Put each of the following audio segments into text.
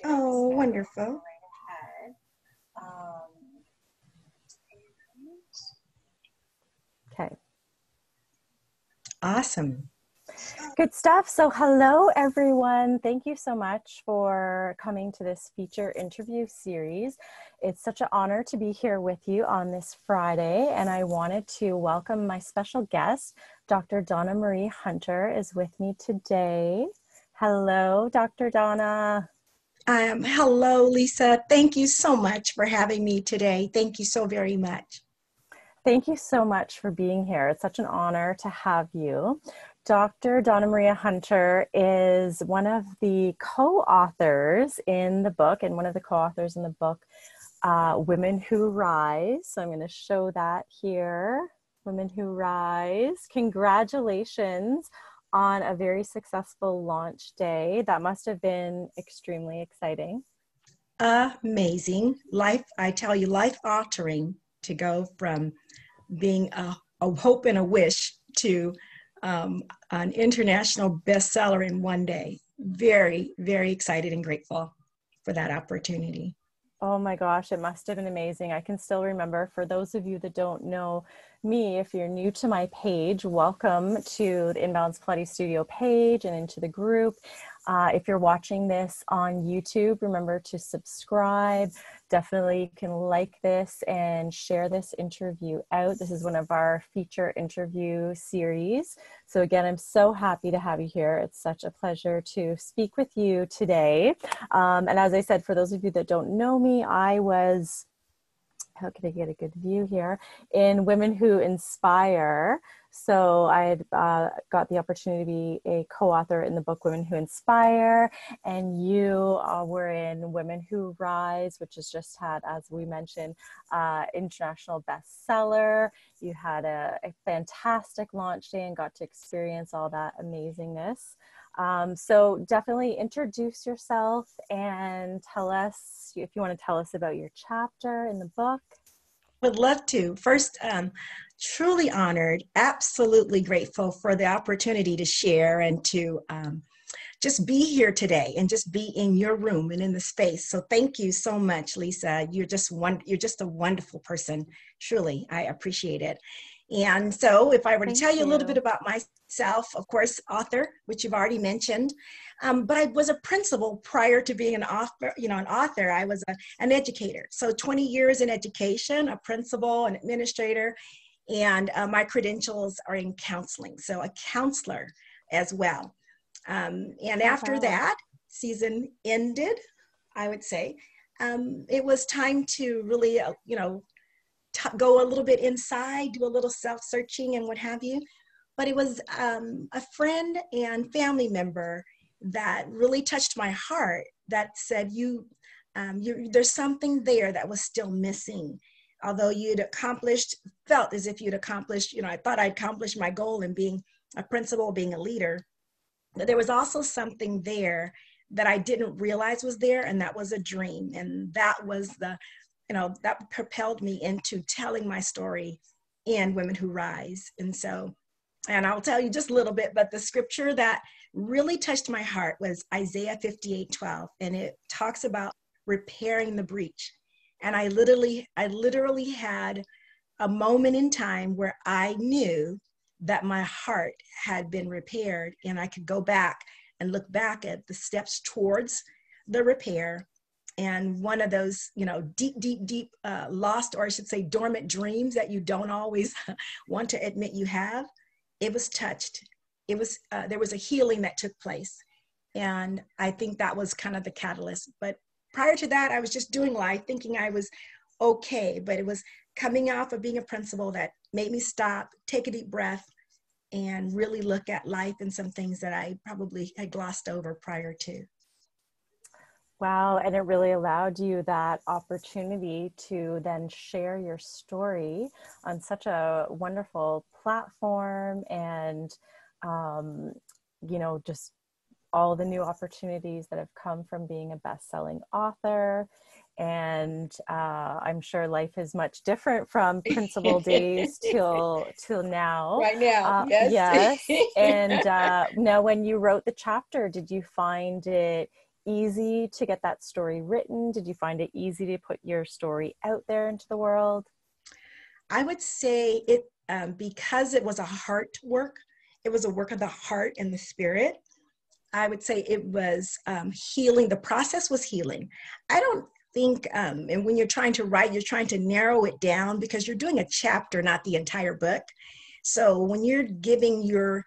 Oh, wonderful. Okay. Awesome. Good stuff. So hello, everyone. Thank you so much for coming to this feature interview series. It's such an honor to be here with you on this Friday, and I wanted to welcome my special guest, Dr. Donna Marie Hunter is with me today. Hello, Dr. Donna. Hello, Lisa. Thank you so much for having me today. Thank you so very much. Thank you so much for being here. It's such an honor to have you. Dr. Donna Marie Hunter is one of the co-authors in the book, Women Who Rise. So I'm going to show that here. Women Who Rise. Congratulations on a very successful launch day. That must have been extremely exciting. Amazing. I tell you, life altering to go from being a hope and a wish to an international bestseller in one day. Very, very excited and grateful for that opportunity. Oh my gosh, it must have been amazing. I can still remember. For those of you that don't know me, if you're new to my page, welcome to the Inbalance Pilates Studio page and into the group. If you're watching this on YouTube, remember to subscribe. Definitely can like this and share this interview out. This is one of our feature interview series. So again, I'm so happy to have you here. It's such a pleasure to speak with you today. And as I said, for those of you that don't know me, I was, how can I get a good view here, in Women Who Inspire. So I had got the opportunity to be a co-author in the book Women Who Inspire, and you were in Women Who Rise, which has just had, as we mentioned, international bestseller. You had a fantastic launch day and got to experience all that amazingness. So definitely introduce yourself and tell us, if you want to tell us about your chapter in the book. Would love to. First, truly honored, absolutely grateful for the opportunity to share and to just be here today and just be in your room and in the space. So thank you so much, Lisa. You're just a wonderful person. Truly, I appreciate it. And so if I were to tell you a little bit about myself, of course, author, which you've already mentioned, but I was a principal prior to being an author. I was an educator. So 20 years in education, a principal, an administrator, and my credentials are in counseling. So a counselor as well. And after that season ended, I would say, it was time to really, go a little bit inside, do a little self-searching and what have you. But it was a friend and family member that really touched my heart that said, there's something there that was still missing. Although felt as if you'd accomplished, I thought I'd accomplished my goal in being a principal, being a leader. But there was also something there that I didn't realize was there, and that was a dream. And that was that propelled me into telling my story in Women Who Rise. And I'll tell you just a little bit, but the scripture that really touched my heart was Isaiah 58:12. And it talks about repairing the breach. And I literally had a moment in time where I knew that my heart had been repaired, and I could go back and look back at the steps towards the repair. And one of those, deep, lost, or I should say dormant dreams that you don't always want to admit you have, it was touched. There was a healing that took place. And I think that was kind of the catalyst. But prior to that, I was just doing life thinking I was okay. But it was coming off of being a principal that made me stop, take a deep breath, and really look at life and some things that I probably had glossed over prior to. Wow, and it really allowed you that opportunity to then share your story on such a wonderful platform, and just all the new opportunities that have come from being a best-selling author. And I'm sure life is much different from principal days till now. Right now, yes. Yes. And now when you wrote the chapter, did you find it easy to get that story written? Did you find it easy to put your story out there into the world? I would say it, because it was a heart work, it was a work of the heart and the spirit. I would say it was healing. The process was healing. I don't think, and when you're trying to write, you're trying to narrow it down because you're doing a chapter, not the entire book. So when you're giving your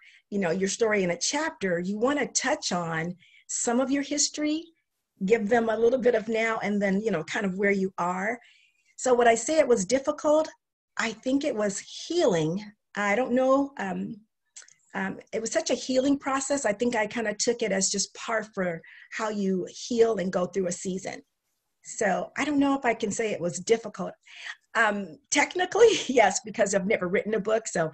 story in a chapter, you want to touch on some of your history, give them a little bit of now, and then, kind of where you are. So would I say it was difficult? I think it was healing. I don't know. It was such a healing process. I think I kind of took it as just par for how you heal and go through a season. So I don't know if I can say it was difficult. Technically, yes, because I've never written a book. So,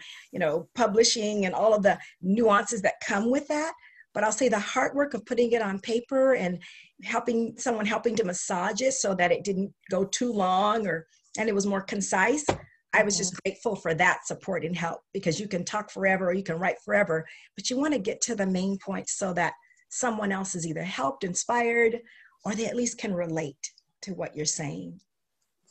publishing and all of the nuances that come with that. But I'll say the hard work of putting it on paper and helping to massage it so that it didn't go too long and it was more concise. I was just grateful for that support and help, because you can talk forever or you can write forever, but you want to get to the main point so that someone else is either helped, inspired, or they at least can relate to what you're saying.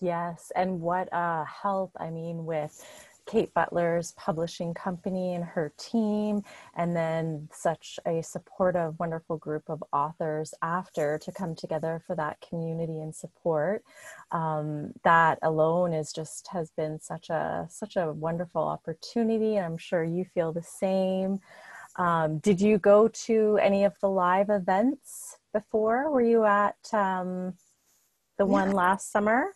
Yes. And what help, I mean, with Kate Butler's publishing company and her team, and then such a supportive, wonderful group of authors after to come together for that community and support. That alone has been such a wonderful opportunity. I'm sure you feel the same. Did you go to any of the live events before? Were you at the one last summer?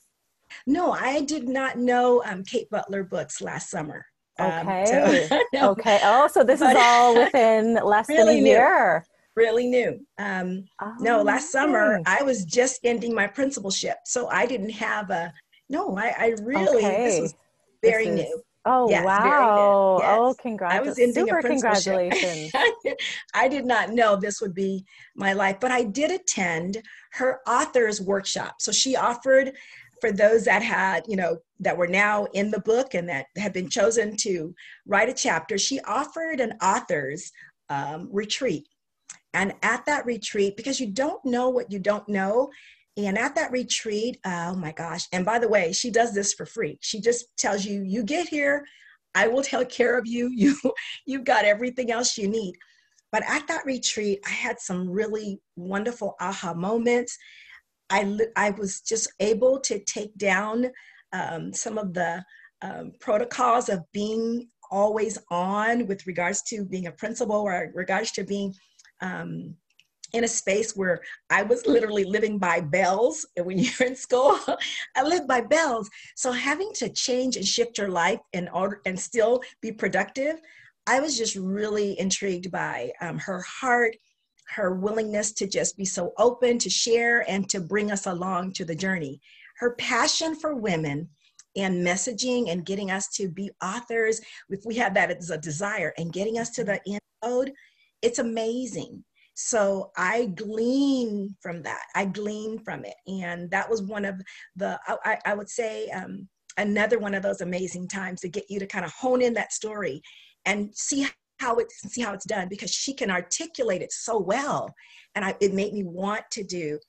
No, I did not know Kate Butler books last summer. Okay. No, Okay. Oh, so this is but all within less than a really new, year. really new. No, last summer Amazing. I was just ending my principalship, so I didn't have no, I really, this was Okay. This very is, new. oh, Yes, very new. wow. Oh, Yes, I was ending a super principalship. congratulations. I did not know this would be my life, but I did attend her author's workshop. So she offered for those that had, that were now in the book and that had been chosen to write a chapter, she offered an author's retreat. And at that retreat, because you don't know what you don't know, and at that retreat, oh my gosh, and by the way, she does this for free. She just tells you, you get here, I will take care of you. You've got everything else you need. But at that retreat, I had some really wonderful aha moments. I was just able to take down some of the protocols of being always on with regards to being a principal, or regards to being in a space where I was literally living by bells. And when you're in school, I lived by bells. So having to change and shift your life in order and still be productive, I was just really intrigued by her heart, her willingness to just be so open to share and to bring us along to the journey. Her passion for women and messaging and getting us to be authors, if we have that as a desire, and getting us to the end mode, it's amazing. So I glean from that. I glean from it. And that was one of I would say, another one of those amazing times to get you to kind of hone in that story and see how it's done, because she can articulate it so well. And it made me want to do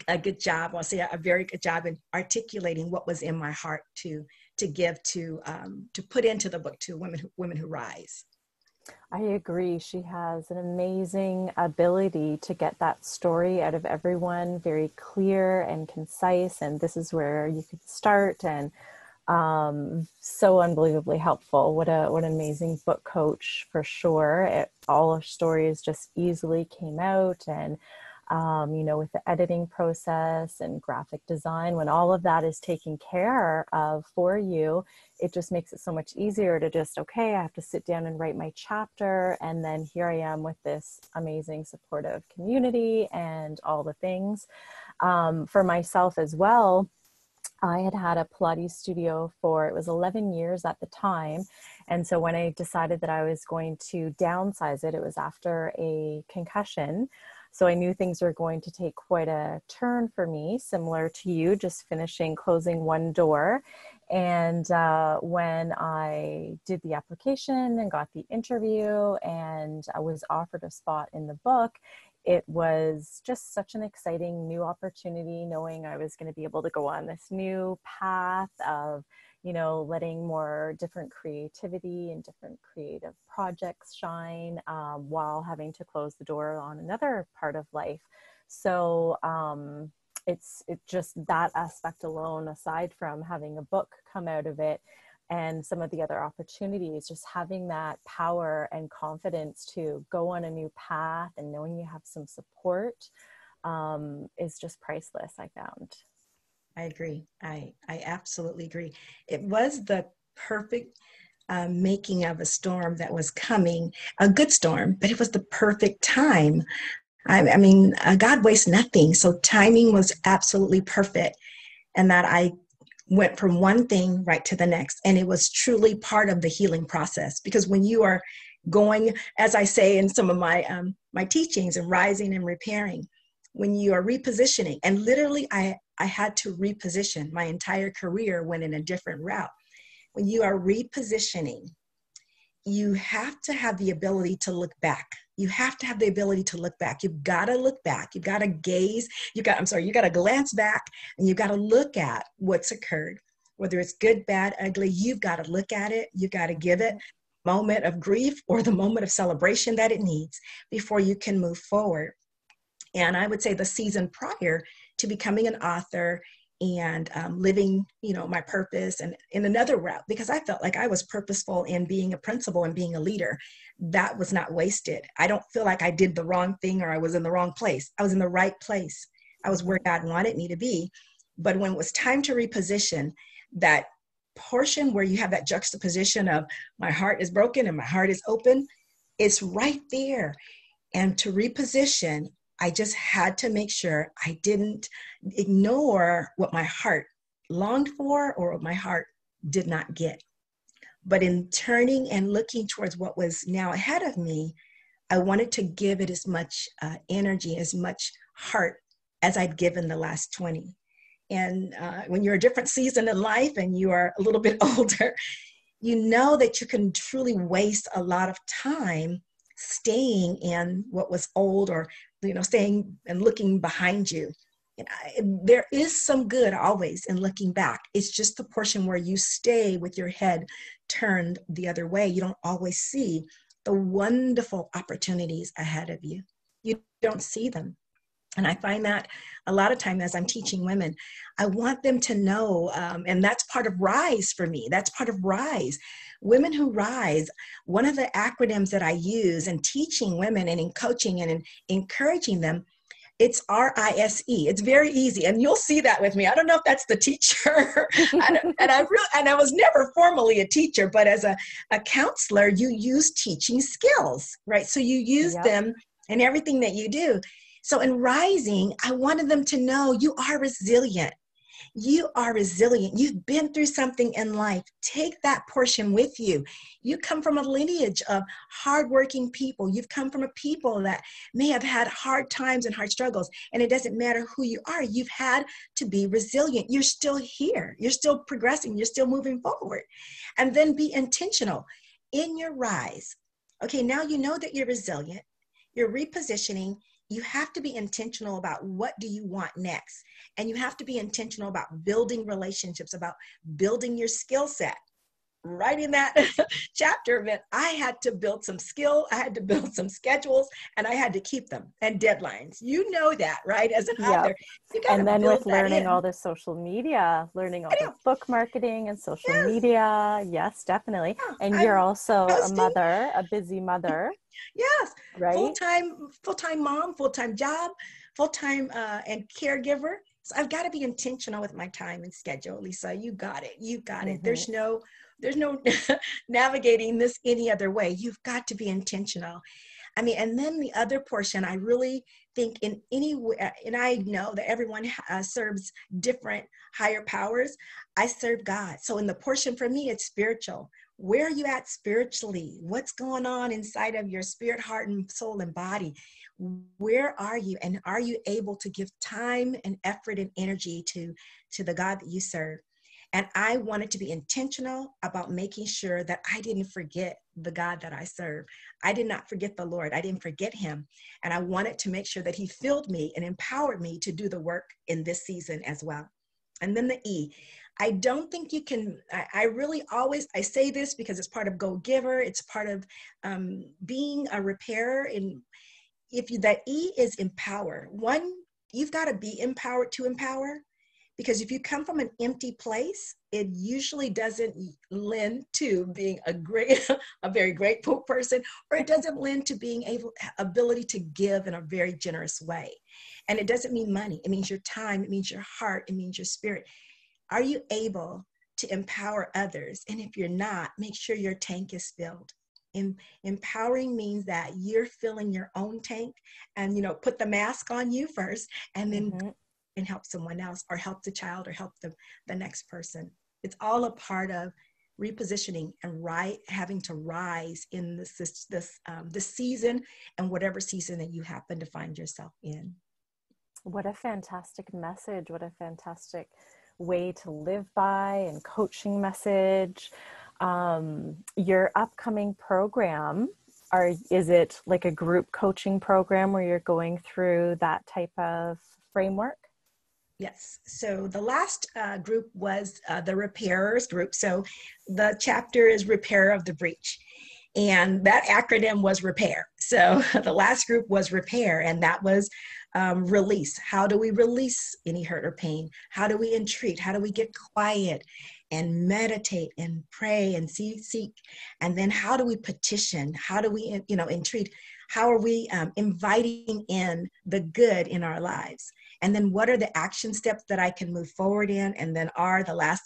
a good job, I'll say a very good job in articulating what was in my heart to give to put into the book to women who rise. I agree. She has an amazing ability to get that story out of everyone very clear and concise. And this is where you could start. And so unbelievably helpful. What an amazing book coach for sure. All her stories just easily came out, and with the editing process and graphic design, when all of that is taken care of for you, it just makes it so much easier to just, okay, I have to sit down and write my chapter. And then here I am with this amazing supportive community and all the things. For myself as well, I had a Pilates studio it was 11 years at the time. And so when I decided that I was going to downsize it, it was after a concussion. So I knew things were going to take quite a turn for me, similar to you, just closing one door. And when I did the application and got the interview and I was offered a spot in the book, it was just such an exciting new opportunity, knowing I was going to be able to go on this new path of, you know, letting more different creativity and different creative projects shine, while having to close the door on another part of life. So it's just that aspect alone, aside from having a book come out of it and some of the other opportunities, just having that power and confidence to go on a new path and knowing you have some support, is just priceless, I found. I agree. I absolutely agree. It was the perfect making of a storm that was coming, a good storm, but it was the perfect time. I mean, God wastes nothing. So timing was absolutely perfect. And that I went from one thing right to the next. And it was truly part of the healing process. Because when you are going, as I say in some of my teachings, and rising and repairing, when you are repositioning, and literally I had to reposition. My entire career went in a different route. When you are repositioning, you have to have the ability to look back. You have to have the ability to look back. You've got to look back. You've got to gaze. You got to glance back, and you've got to look at what's occurred, whether it's good, bad, ugly. You've got to look at it. You've got to give it a moment of grief or the moment of celebration that it needs before you can move forward. And I would say the season prior to becoming an author and living, you know, my purpose and in another route, because I felt like I was purposeful in being a principal and being a leader. That was not wasted. I don't feel like I did the wrong thing or I was in the wrong place. I was in the right place. I was where God wanted me to be. But when it was time to reposition, that portion where you have that juxtaposition of my heart is broken and my heart is open, it's right there. And to reposition, I just had to make sure I didn't ignore what my heart longed for or what my heart did not get. But in turning and looking towards what was now ahead of me, I wanted to give it as much energy, as much heart as I'd given the last 20. And when you're a different season in life and you are a little bit older, you know that you can truly waste a lot of time staying in what was old, or, you know, staying and looking behind you. And there is some good always in looking back. It's just the portion where you stay with your head turned the other way. You don't always see the wonderful opportunities ahead of you. You don't see them. And I find that a lot of time as I'm teaching women, I want them to know, and that's part of RISE for me. That's part of RISE. Women Who Rise, one of the acronyms that I use in teaching women and in coaching and in encouraging them, it's RISE. It's very easy. And you'll see that with me. I don't know if that's the teacher. and I was never formally a teacher, but as a counselor, you use teaching skills, right? So you use them in everything that you do. So in rising, I wanted them to know you are resilient. You are resilient. You've been through something in life. Take that portion with you. You come from a lineage of hardworking people. You've come from a people that may have had hard times and hard struggles. And it doesn't matter who you are. You've had to be resilient. You're still here. You're still progressing. You're still moving forward. And then be intentional in your rise. Okay, now you know that you're resilient. You're repositioning. You have to be intentional about what do you want next. And you have to be intentional about building relationships, about building your skill set. Right in that chapter of it, I had to build some skill, I had to build some schedules, and I had to keep them, and deadlines. You know that, right? As an author, you got to build that in. And then with learning all the social media, learning all the book marketing and social media. Yes, definitely. Yeah, And you're also posting. a mother, a busy mother. Yes, right? Full-time mom, full-time job, full-time and caregiver. So I've got to be intentional with my time and schedule. Lisa, you got it. You got it. There's no navigating this any other way. You've got to be intentional. I mean, and then the other portion, I really think in any way, and I know that everyone serves different higher powers. I serve God. So in the portion for me, it's spiritual. Where are you at spiritually? What's going on inside of your spirit, heart, and soul and body? Where are you? And are you able to give time and effort and energy to the God that you serve? And I wanted to be intentional about making sure that I didn't forget the God that I serve. I did not forget the Lord. I didn't forget him. And I wanted to make sure that he filled me and empowered me to do the work in this season as well. And then the E, I don't think you can, I really always, I say this because it's part of Go Giver. It's part of being a repairer. And if you, that E is empower. One, you've got to be empowered to empower. Because if you come from an empty place, it usually doesn't lend to being a very grateful person, or it doesn't lend to being ability to give in a very generous way. And it doesn't mean money. It means your time. It means your heart. It means your spirit. Are you able to empower others? And if you're not, make sure your tank is filled. Empowering means that you're filling your own tank, and, you know, put the mask on you first, and then and help someone else, or help the child, or help the next person. It's all a part of repositioning and having to rise in this season, and whatever season that you happen to find yourself in. What a fantastic message. What a fantastic way to live by, and coaching message. Your upcoming program, is it like a group coaching program where you're going through that type of framework? Yes. So the last group was the repairers group. So the chapter is Repair of the Breach. And that acronym was repair. So the last group was repair, and that was release. How do we release any hurt or pain? How do we entreat? How do we get quiet and meditate and pray and seek? And then how do we petition? How do we, entreat? How are we inviting in the good in our lives? And then what are the action steps that I can move forward in? And then R, the last,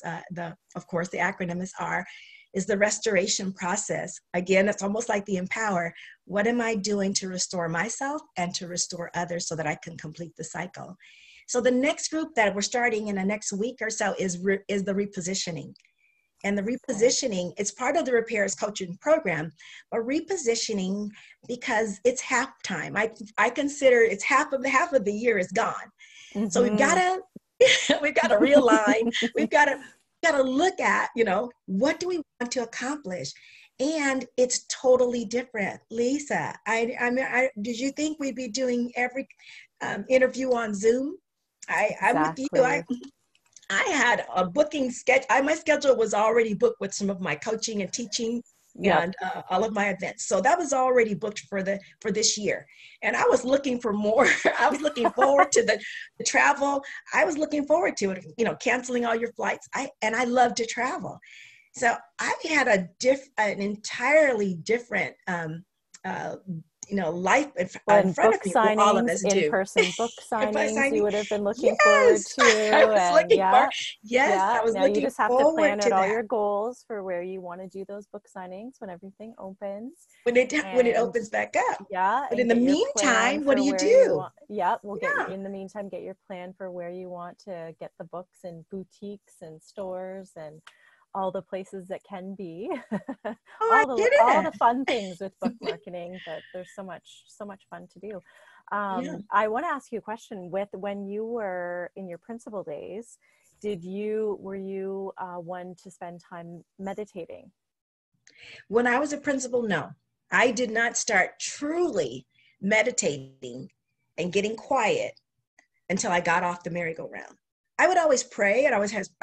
of course, the acronym is R, is the restoration process. Again, it's almost like the empower. What am I doing to restore myself and to restore others so that I can complete the cycle? So the next group that we're starting in the next week or so is the repositioning. And the repositioning, it's part of the Repairs Coaching Program, but repositioning, because it's halftime. I consider it's half of the year is gone. Mm-hmm. So we've got to realign. We've got to look at, what do we want to accomplish? And it's totally different. Lisa, did you think we'd be doing every interview on Zoom? I'm with you. I had a booking schedule. My schedule was already booked with some of my coaching and teaching and all of my events. So that was already booked for this year. And I was looking for more. I was looking forward to the travel. I was looking forward to it, canceling all your flights. I love to travel. So I had an entirely different life in front of me. Signings, all of us do. In-person book signings, you would have been looking forward to. I was looking for. Yes, I was now looking you just have to plan out all that. your goals for where you want to do those book signings when everything opens. When it opens back up. Yeah. But in the meantime, what do you do? In the meantime, get your plan for where you want to get the books in boutiques and stores and all the places that can be, all the fun things with book marketing, but there's so much fun to do. I want to ask you a question. When you were in your principal days, were you one to spend time meditating? When I was a principal, no, I did not start truly meditating and getting quiet until I got off the merry-go-round. I would always pray, and I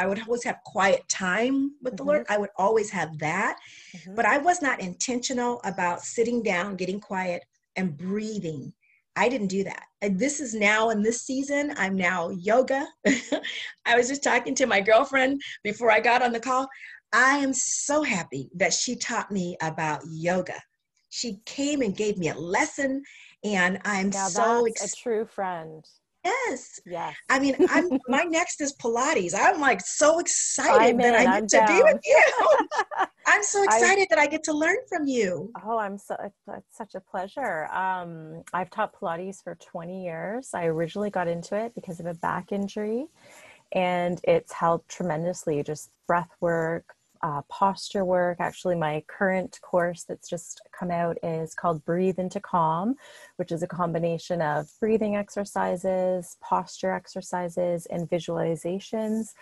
would always have quiet time with the Lord. I would always have that, but I was not intentional about sitting down, getting quiet, and breathing. I didn't do that. And this is now in this season, I'm now yoga. I was just talking to my girlfriend before I got on the call. I am so happy that she taught me about yoga. She came and gave me a lesson, and I'm so excited. A true friend. Yes. Yes. I mean, my next is Pilates. I'm like so excited that I get to be with you. I'm so excited that I get to learn from you. Oh, it's such a pleasure. I've taught Pilates for 20 years. I originally got into it because of a back injury, and it's helped tremendously. Just breath work, posture work. Actually, my current course that's just come out is called Breathe into Calm, which is a combination of breathing exercises, posture exercises, and visualizations.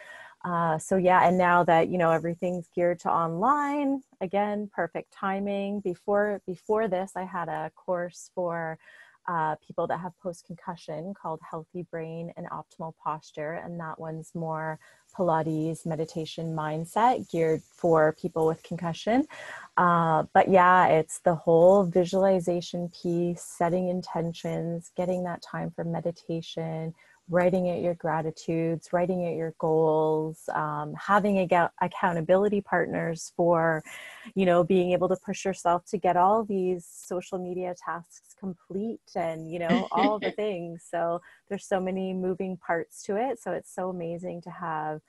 So yeah, and now that, everything's geared to online, again, perfect timing. Before this, I had a course for people that have post-concussion called Healthy Brain and Optimal Posture. And that one's more Pilates, meditation, mindset geared for people with concussion. But yeah, it's the whole visualization piece, setting intentions, getting that time for meditation, writing out your gratitudes, writing out your goals, having accountability partners for, being able to push yourself to get all these social media tasks complete and, all the things. So there's so many moving parts to it. So it's so amazing to have,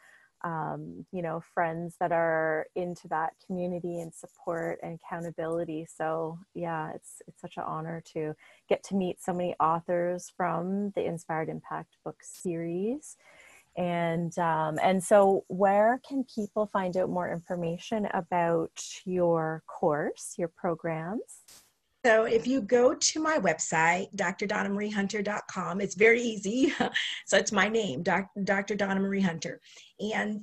friends that are into that community and support and accountability. So yeah, it's such an honor to get to meet so many authors from the Inspired Impact book series. And so where can people find out more information about your course, your programs? So if you go to my website, drdonnamariehunter.com, it's very easy. So it's my name, Dr. Donna Marie Hunter, and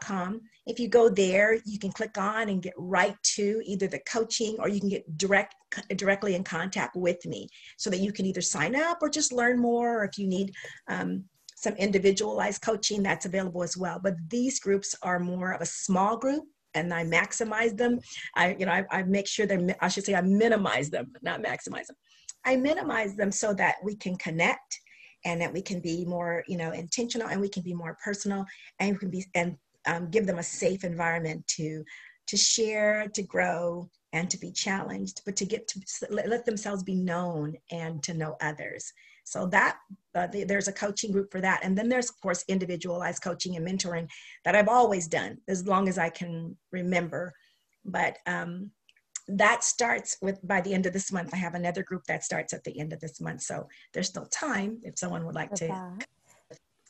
.com. If you go there, you can click on and get right to either the coaching, or you can get directly in contact with me, so that you can either sign up or just learn more, or if you need some individualized coaching, that's available as well. But these groups are more of a small group, and I maximize them. I make sure I minimize them, not maximize them. I minimize them so that we can connect, and that we can be more, intentional, and we can be more personal, and we can be, and give them a safe environment to share, to grow, and to be challenged, but to get to let themselves be known and to know others. So that there's a coaching group for that. And then there's, of course, individualized coaching and mentoring that I've always done as long as I can remember. But that starts by the end of this month. I have another group that starts at the end of this month. So there's still time if someone would like to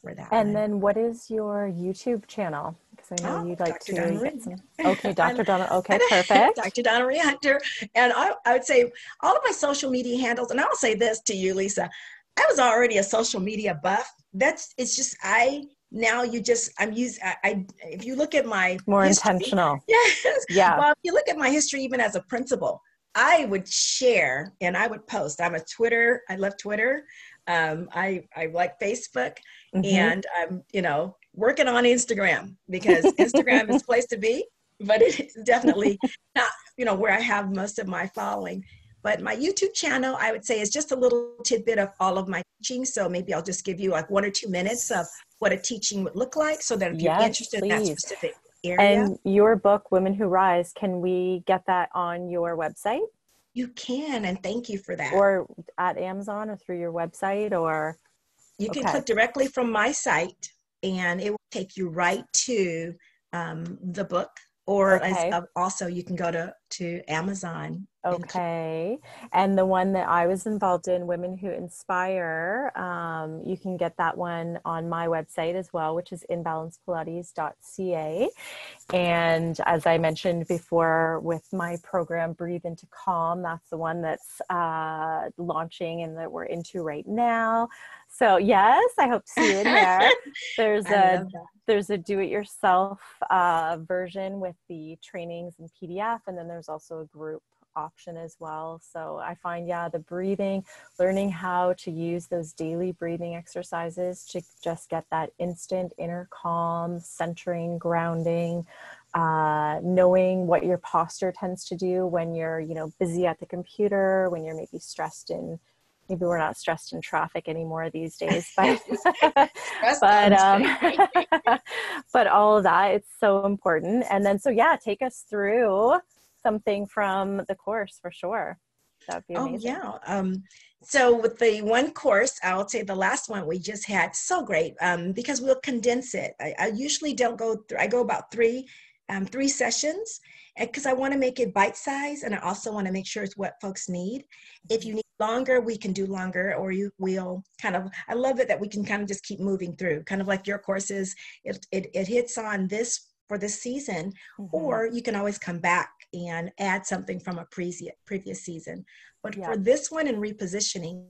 for that. And then what is your YouTube channel? Because I know you'd like Dr. to Donna Marie. get some. Okay, Dr. Donna. Okay, perfect. Dr. Donna Marie Hunter. And I would say all of my social media handles, and I'll say this to you, Lisa, I was already a social media buff. If you look at my more history, intentional. Yes. Yeah. Well, if you look at my history, even as a principal, I would share and I would post. I love Twitter. I like Facebook, and I'm, working on Instagram, because Instagram is the place to be, but it's definitely not, where I have most of my following. But my YouTube channel, I would say, is just a little tidbit of all of my teaching. So maybe I'll just give you like 1 or 2 minutes of what a teaching would look like, so that if you're interested in that specific area. And your book, Women Who Rise, can we get that on your website? You can, and thank you for that. Or at Amazon, or through your website, or? You can click directly from my site, and it will take you right to the book. Or also you can go to Amazon. Okay. And the one that I was involved in, Women Who Inspire, you can get that one on my website as well, which is imbalancepilates.ca. And as I mentioned before, with my program, Breathe into Calm, that's the one that's launching and that we're into right now. So yes, I hope to see you in there. There's a do-it-yourself version with the trainings and PDF, and then there's also a group option as well. So I find, the breathing, learning how to use those daily breathing exercises to just get that instant inner calm, centering, grounding, knowing what your posture tends to do when you're, busy at the computer, when you're maybe stressed in. Maybe we're not stressed in traffic anymore these days, but but all of that, it's so important. And then, take us through something from the course for sure. That would be amazing. Oh yeah. So with the one course, I would say the last one we just had, so great, because we'll condense it. I usually don't go through. I go about three sessions, because I want to make it bite-sized, and I also want to make sure it's what folks need. If you need longer, we can do longer, or we'll kind of, I love it that we can kind of just keep moving through, kind of like your courses. It hits on this for this season, or you can always come back and add something from a previous season. But for this one in repositioning,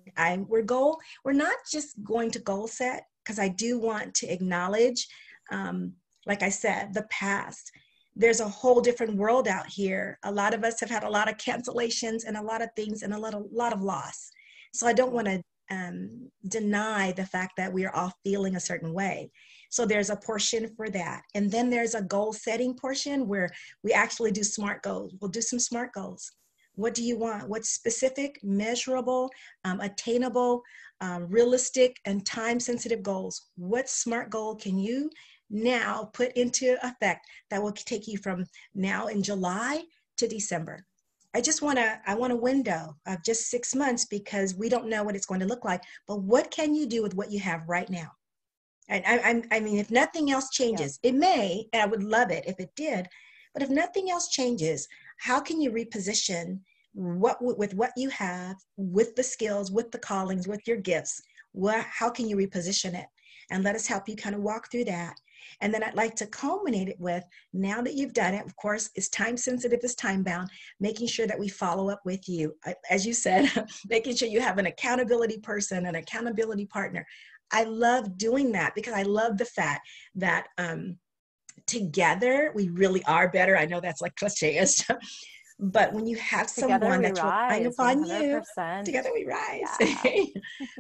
we're not just going to goal set, because I do want to acknowledge like I said, the past. There's a whole different world out here. A lot of us have had a lot of cancellations and a lot of things and a lot of loss. So I don't want to deny the fact that we are all feeling a certain way. So there's a portion for that. And then there's a goal setting portion where we actually do SMART goals. We'll do some SMART goals. What do you want? What's specific, measurable, attainable, realistic, and time-sensitive goals? What SMART goal can you now put into effect that will take you from now in July to December? I want a window of just 6 months because we don't know what it's going to look like. But what can you do with what you have right now? And I mean, if nothing else changes, it may, and I would love it if it did, but if nothing else changes, how can you reposition with what you have, with the skills, with the callings, with your gifts? How can you reposition it? And let us help you kind of walk through that. And then I'd like to culminate it with, now that you've done it, of course, it's time sensitive, it's time bound, making sure that we follow up with you. As you said, making sure you have an accountability person, an accountability partner. I love doing that because I love the fact that together we really are better. I know that's like cliche, but when you have someone that's relying upon you, together we rise. Yeah.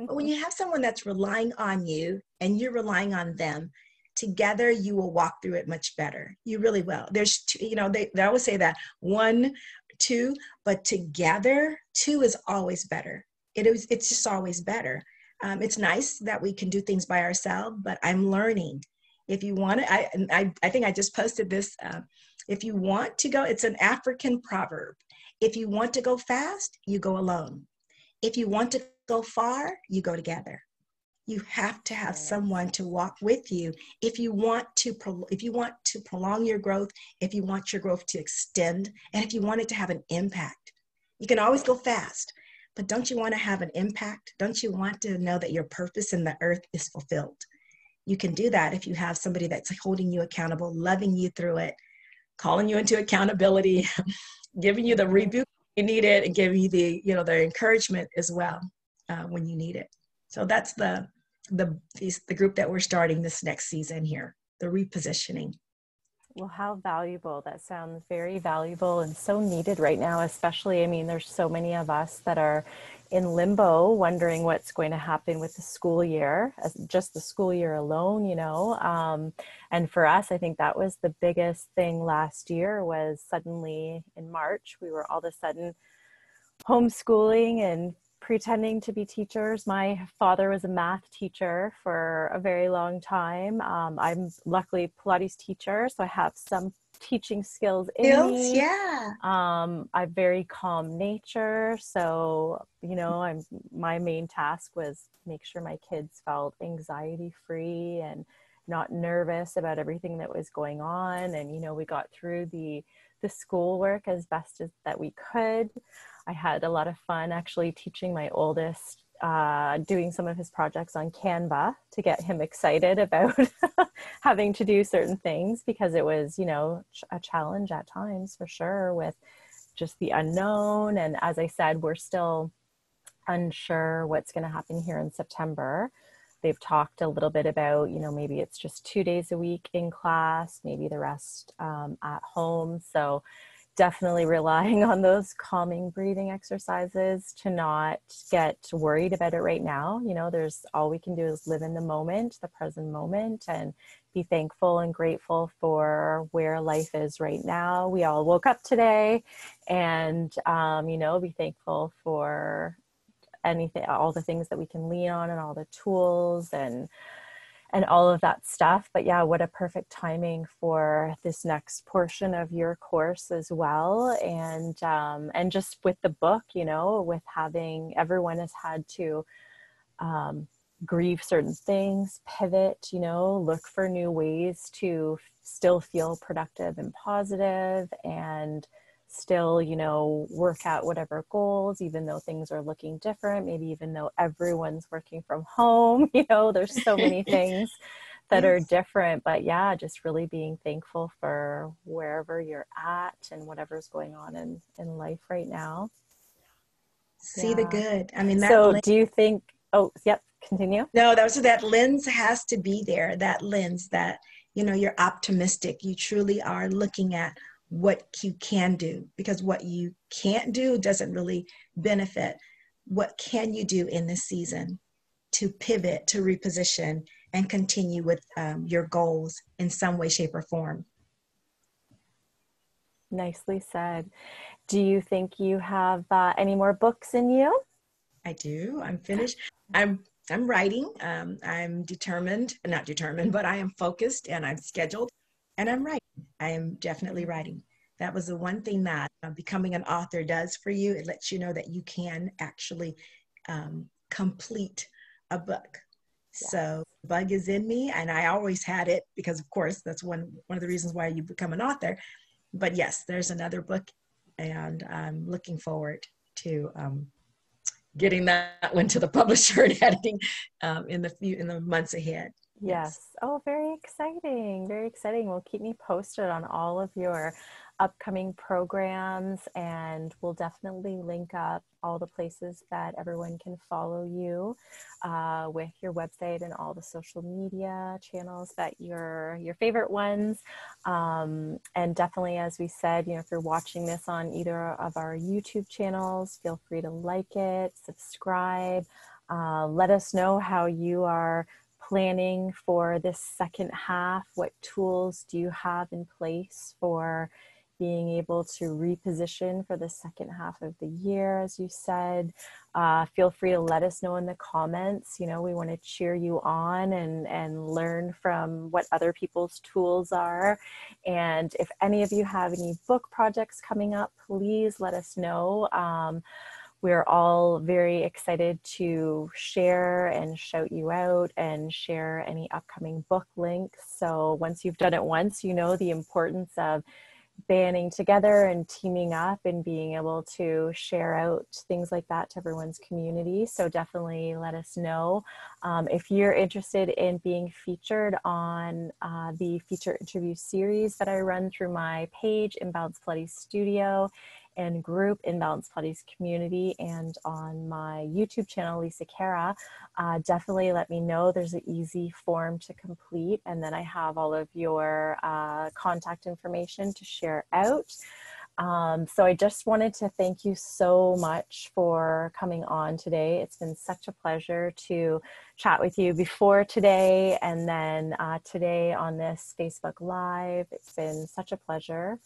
But when you have someone that's relying on you and you're relying on them, together you will walk through it much better. You really will. There's two, you know, they always say that 1, 2, but together 2 is always better. It's just always better. It's nice that we can do things by ourselves, but I'm learning. If you want to, I think I just posted this. If you want to go, it's an African proverb. If you want to go fast, you go alone. If you want to go far, you go together. You have to have someone to walk with you if you want to prolong your growth, if you want your growth to extend, and if you want it to have an impact. You can always go fast, but don't you want to have an impact? Don't you want to know that your purpose in the earth is fulfilled? You can do that if you have somebody that's holding you accountable, loving you through it, calling you into accountability, giving you the rebuke you need it, and giving you the encouragement as well when you need it. So that's the group that we're starting this next season here, the repositioning. Well, how valuable. That sounds very valuable and so needed right now, especially, I mean, there's so many of us that are in limbo, wondering what's going to happen with the school year, just the school year alone, you know. And for us, I think that was the biggest thing last year, was suddenly in March, we were all of a sudden homeschooling and pretending to be teachers. My father was a math teacher for a very long time. I'm luckily Pilates teacher, so I have some teaching skills in me. Yeah. I have very calm nature, so my main task was make sure my kids felt anxiety free and not nervous about everything that was going on. And we got through the schoolwork as best as that we could. I had a lot of fun actually teaching my oldest, doing some of his projects on Canva to get him excited about having to do certain things, because it was, a challenge at times for sure, with just the unknown. And as I said, we're still unsure what's going to happen here in September. They've talked a little bit about, maybe it's just 2 days a week in class, maybe the rest at home. So definitely relying on those calming breathing exercises to not get worried about it right now. There's all we can do is live in the moment, the present moment, and be thankful and grateful for where life is right now. We all woke up today, and, be thankful for anything, all the things that we can lean on, and all the tools and all of that stuff. But yeah, what a perfect timing for this next portion of your course as well. And just with the book, with having, everyone has had to grieve certain things, pivot, look for new ways to still feel productive and positive, and still, work out whatever goals, even though things are looking different, maybe even though everyone's working from home, there's so many things that are different. But yeah, just really being thankful for wherever you're at and whatever's going on in life right now. See the good. I mean, so do you think, continue? No, that lens has to be there, that lens that you're optimistic. You truly are looking at what you can do, because what you can't do doesn't really benefit. What can you do in this season to pivot, to reposition, and continue with your goals in some way, shape, or form? Nicely said. Do you think you have any more books in you? I do. I'm finished. I'm writing. I'm determined, not determined, but I am focused and I'm scheduled and I'm writing. I am definitely writing. That was the one thing that becoming an author does for you. It lets you know that you can actually complete a book. Yes. So the bug is in me, and I always had it because, of course, that's one of the reasons why you become an author. But yes, there's another book, and I'm looking forward to getting that one to the publisher and editing in the months ahead. Yes. Oh, very exciting. Very exciting. Well, keep me posted on all of your upcoming programs, and we'll definitely link up all the places that everyone can follow you with your website and all the social media channels that your favorite ones. And definitely, as we said, if you're watching this on either of our YouTube channels, feel free to like it, subscribe. Let us know how you are planning for this second half. What tools do you have in place for being able to reposition for the second half of the year? As you said, feel free to let us know in the comments. We want to cheer you on and learn from what other people's tools are. And if any of you have any book projects coming up, please let us know. We're all very excited to share and shout you out and share any upcoming book links. So once you've done it once, you know the importance of banding together and teaming up and being able to share out things like that to everyone's community. So definitely let us know. If you're interested in being featured on the feature interview series that I run through my page, Inbounds Pilates Studio, and group Inbounds Pilates Community, and on my YouTube channel, Lisa Cara, definitely let me know. There's an easy form to complete, and then I have all of your contact information to share out. So I just wanted to thank you so much for coming on today. It's been such a pleasure to chat with you before today, and then today on this Facebook Live. It's been such a pleasure.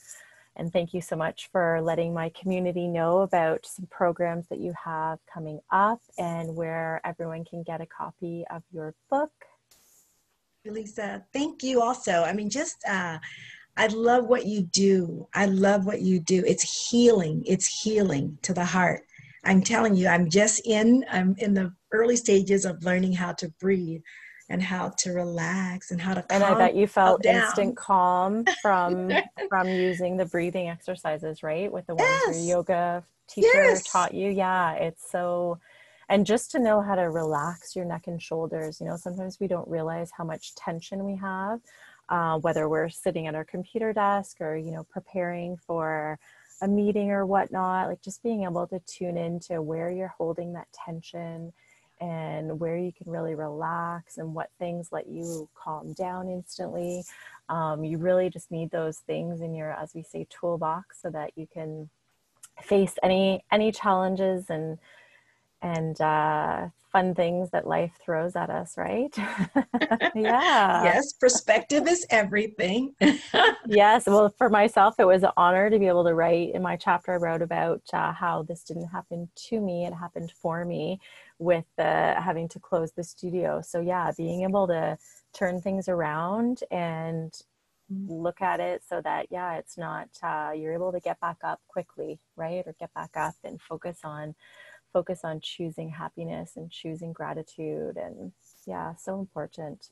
And thank you so much for letting my community know about some programs that you have coming up and where everyone can get a copy of your book. Lisa, thank you also. I mean, I love what you do. I love what you do. It's healing. It's healing to the heart. I'm telling you, I'm in the early stages of learning how to breathe and how to relax and how to calm And I bet you felt down. instant calm from using the breathing exercises, right? With the ones your yoga teacher taught you. Yeah, it's so, and just to know how to relax your neck and shoulders. Sometimes we don't realize how much tension we have, whether we're sitting at our computer desk or, preparing for a meeting or whatnot, like just being able to tune into where you're holding that tension and where you can really relax and what things let you calm down instantly. You really just need those things in your, as we say, toolbox, so that you can face any challenges and fun things that life throws at us, right? Yeah. Yes, perspective is everything. Yes. Well, for myself, it was an honor to be able to write in my chapter. I wrote about how this didn't happen to me, it happened for me with having to close the studio. So yeah, being able to turn things around and look at it so that, yeah, it's not, you're able to get back up quickly, right? Or get back up and focus on choosing happiness and choosing gratitude. And yeah, so important.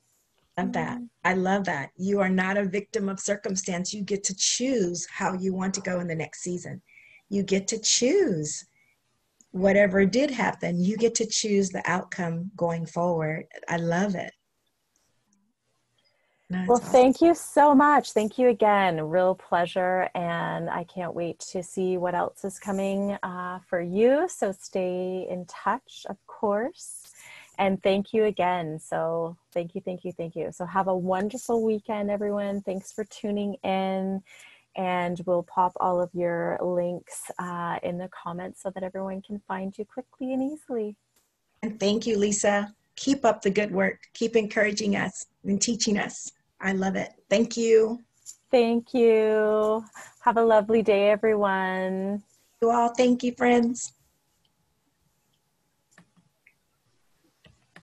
Love that. I love that. You are not a victim of circumstance. You get to choose how you want to go in the next season. You get to choose whatever did happen. You get to choose the outcome going forward. I love it. No, Well, awesome. Thank you so much. Thank you again. Real pleasure. And I can't wait to see what else is coming for you. So stay in touch, of course. And thank you again. So thank you, thank you, thank you. So have a wonderful weekend, everyone. Thanks for tuning in. And we'll pop all of your links in the comments so that everyone can find you quickly and easily. And thank you, Lisa. Keep up the good work. Keep encouraging us and teaching us. I love it. Thank you. Thank you. Have a lovely day, everyone. You all, thank you, friends.